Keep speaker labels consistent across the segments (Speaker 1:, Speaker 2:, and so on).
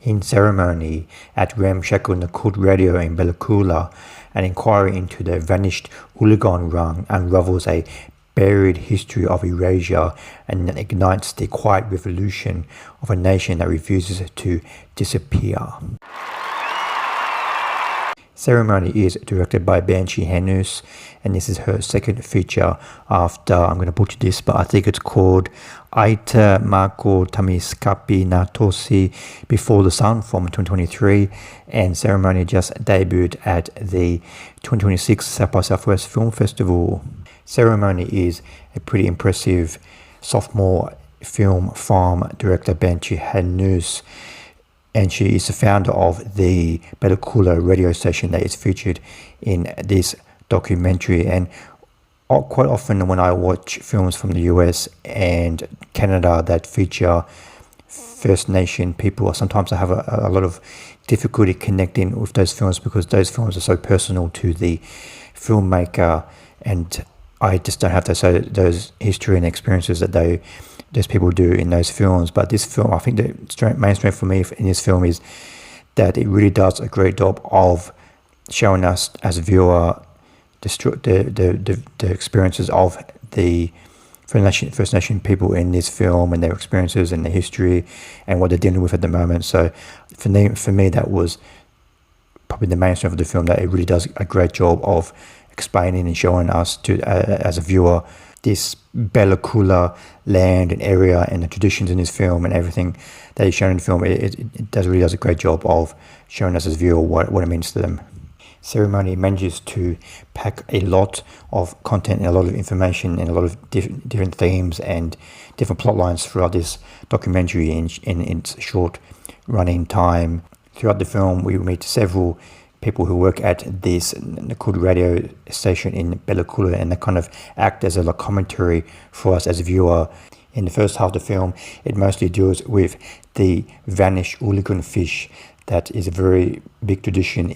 Speaker 1: in ceremony at Nuxalk Radio in Bella Coola. An inquiry into the vanished ooligan rung unravels a buried history of erasure and ignites the quiet revolution of a nation that refuses to disappear. Ceremony is directed by Banshee Henus, and this is her second feature after, I'm going to butcher this, but I think it's called Aita Mako Tamiskapi Natosi Before the Sun from 2023, and Ceremony just debuted at the 2026 Sapa Southwest Film Festival. Ceremony is a pretty impressive sophomore film from director Banshee Henus, and she is the founder of the Bella Coola radio station that is featured in this documentary. And quite often when I watch films from the US and Canada that feature First Nation people, sometimes I have a lot of difficulty connecting with those films because those films are so personal to the filmmaker, and I just don't have those history and experiences that those people do in those films. But this film, I think the main strength for me in this film is that it really does a great job of showing us as a viewer the experiences of the First Nation people in this film, and their experiences and their history and what they're dealing with at the moment. So for me that was probably the main strength of the film, that it really does a great job of explaining and showing us as a viewer this Bella Coola land and area and the traditions in this film and everything that is shown in the film. It really does a great job of showing us as a viewer what it means to them. Ceremony manages to pack a lot of content and a lot of information and a lot of different themes and different plot lines throughout this documentary in its short running time. Throughout the film, we meet several people who work at this Nuxalk radio station in Bella Coola, and they kind of act as a commentary for us as a viewer. In the first half of the film, it mostly deals with the vanished ooligan fish. That is a very big tradition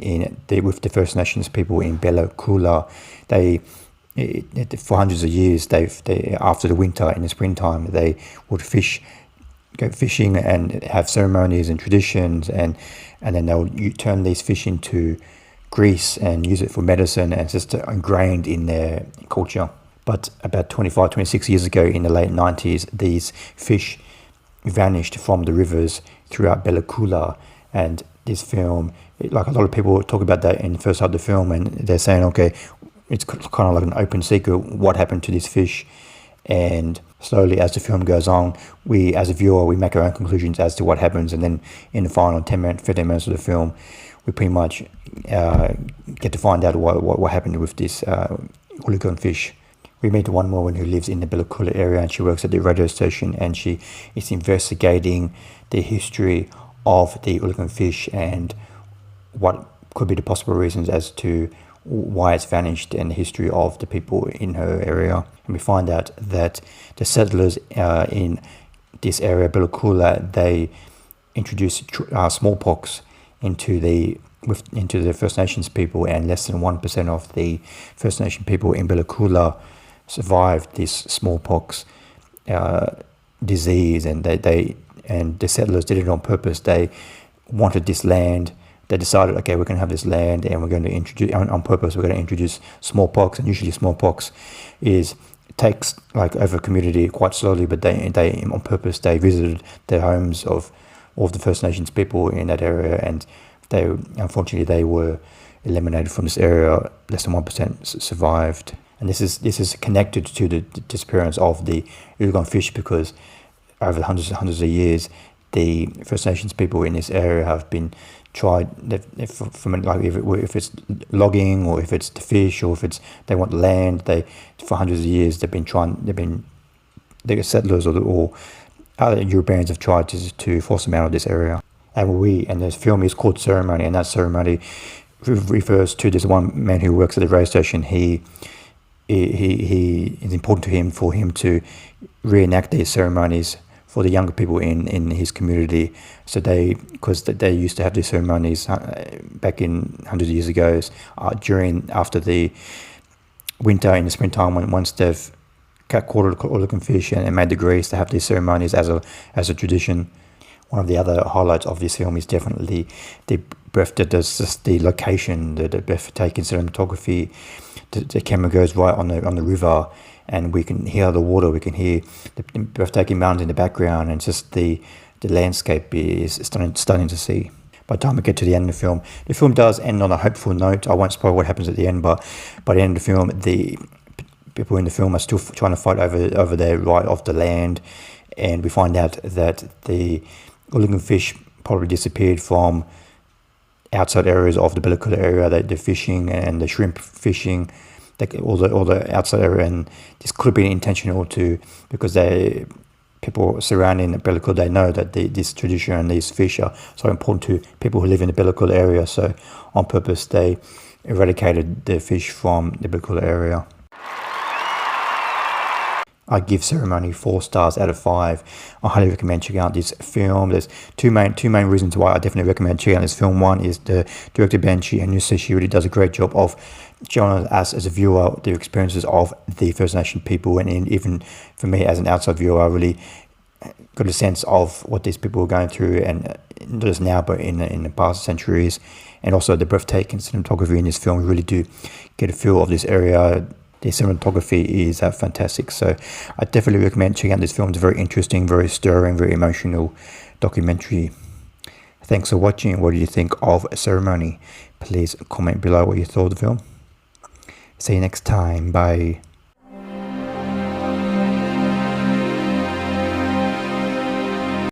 Speaker 1: with the First Nations people in Bella Coola. For hundreds of years, they after the winter, in the springtime, they would go fishing and have ceremonies and traditions, and then they'll turn these fish into grease and use it for medicine, and it's just ingrained in their culture. But about 26 years ago, in the late 90s, these fish vanished from the rivers throughout Bella Coola. And this film, like a lot of people talk about that in the first half of the film, and they're saying, okay, it's kind of like an open secret, what happened to this fish? And slowly, as the film goes on, we, as a viewer, we make our own conclusions as to what happens, and then in the final 15 minutes of the film, we pretty much get to find out what happened with this ooligan fish. We meet one woman who lives in the Bella Coola area, and she works at the radio station, and she is investigating the history of the ooligan fish and what could be the possible reasons as to why it's vanished and the history of the people in her area. And we find out that the settlers in this area, Bella Coola, they introduced smallpox into the First Nations people, and less than 1% of the First Nation people in Bella Coola survived this smallpox disease, and the settlers did it on purpose. They wanted this land. They decided, okay, we're going to have this land, and we're going to introduce, on purpose, we're going to introduce smallpox. And usually smallpox takes like over a community quite slowly, but they on purpose, they visited the homes of all of the First Nations people in that area, and unfortunately they were eliminated from this area. Less than 1% survived. And this is connected to the disappearance of the ooligan fish, because over hundreds of years, the First Nations people in this area have been tried from, like, if it's logging or if it's the fish or if they want land. For hundreds of years the settlers or other Europeans have tried to force them out of this area. And this film is called Ceremony, and that ceremony refers to this one man who works at the radio station. He it's important for him to reenact these ceremonies for the younger people in his community. So because they used to have these ceremonies back in hundreds of years ago, after the winter, in the springtime, once they've caught ooligan fish and made the grease, they have these ceremonies as a tradition. One of the other highlights of this film is definitely the just the location, the breathtaking cinematography. The camera goes right on the river, and we can hear the water. We can hear the breathtaking mountains in the background, and just the landscape is stunning to see. By the time we get to the end of the film does end on a hopeful note. I won't spoil what happens at the end, but by the end of the film, the people in the film are still trying to fight over their right of the land, and we find out that the ooligan fish probably disappeared from outside areas of the Bella Coola area. The fishing and the shrimp fishing, all the outside area, and this could have been intentional too, because people surrounding the Bella Coola, they know that this tradition and these fish are so important to people who live in the Bella Coola area. So on purpose, they eradicated the fish from the Bella Coola area. I give Ceremony 4 stars out of 5. I highly recommend checking out this film. There's two main reasons why I definitely recommend checking out this film. One is the director Banshee and Nuxalk. She really does a great job of showing us as a viewer the experiences of the First Nation people, and even for me as an outside viewer, I really got a sense of what these people were going through, and not just now but in the past centuries. And also the breathtaking cinematography in this film. We really do get a feel of this area. The cinematography is fantastic, so I definitely recommend checking out this film. It's very interesting, very stirring, very emotional documentary. Thanks for watching. What do you think of Ceremony? Please comment below what you thought of the film. See you next time. Bye.